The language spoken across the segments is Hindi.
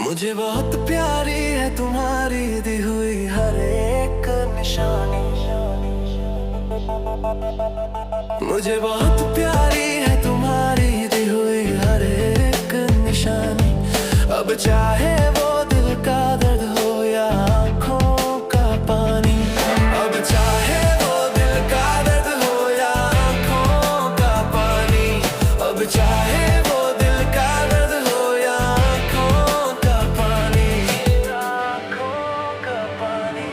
मुझे बहुत प्यारी है तुम्हारी दी हुई हर एक निशानी। मुझे बहुत प्यारी है तुम्हारी दी हुई हर एक निशानी। अब चाहे वो दिल का दर्द हो या आँखों का पानी, अब चाहे वो दिल का दर्द हो या आँखों का पानी, अब चाहे वो दिल का दर्द हो या आँखों का पानी, आँखों का पानी।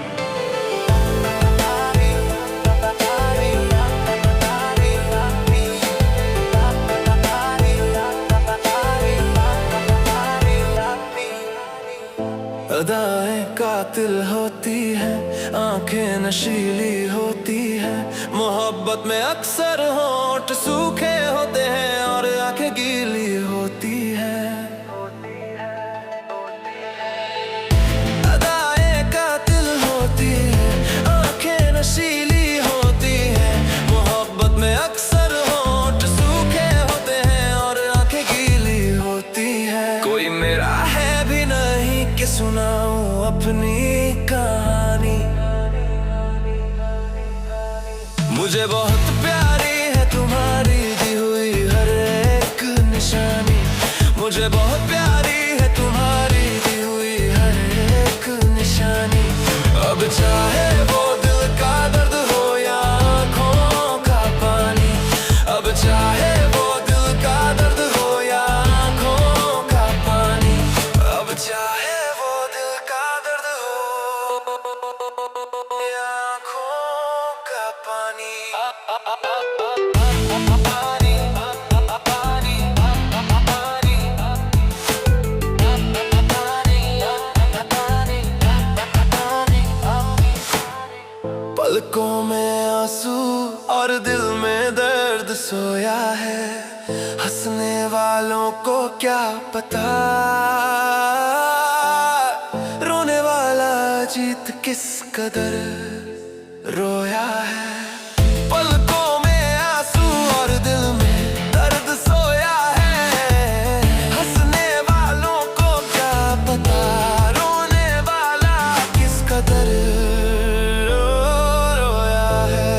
अदाएं कातिल होती हैं, आंखें नशीली होती हैं। मोहब्बत में अक्सर होंठ सूखे होते हैं और आंखें गीली होती हैं। अदाएं कातिल होती हैं, आंखें नशीली होती हैं। मोहब्बत में अक्सर होंठ सूखे होते हैं और आंखें गीली होती हैं। कोई मेरा है भी नहीं कि सुनाऊं अपनी कहानी। मुझे बहुत प्यारी है तुम्हारी दी हुई हर एक निशानी। मुझे बहुत प्यारी है तुम्हारी दी हुई हर एक निशानी। अब चाहे वो दिल का दर्द हो या आँखों का पानी, अब चाहे वो दिल का दर्द हो या आँखों का पानी, अब चाहे वो दिल का दर्द हो या आँखों का पानी। पलकों में आंसू और दिल में दर्द सोया है। हंसने वालों को क्या पता रोने वाला जीत किस कदर रोया है। पलकों में आंसू और दिल में दर्द सोया है। हंसने वालों को क्या पता रोने वाला किस कदर रोया है।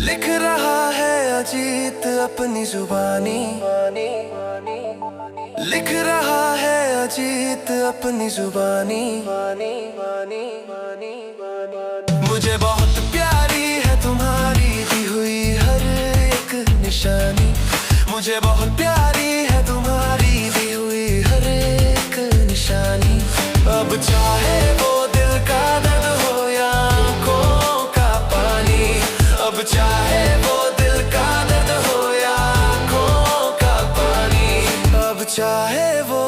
लिख रहा है अजीत अपनी जुबानी, लिख रहा है अजीत अपनी जुबानी। मुझे बहुत प्यारी है तुम्हारी दी हुई हर एक निशानी। मुझे बहुत प्यारी है तुम्हारी दी हुई हर एक निशानी। अब चाहे वो दिल का दर्द हो या आँखों का पानी, अब चाहे वो दिल का दर्द हो या आँखों का पानी, अब चाहे वो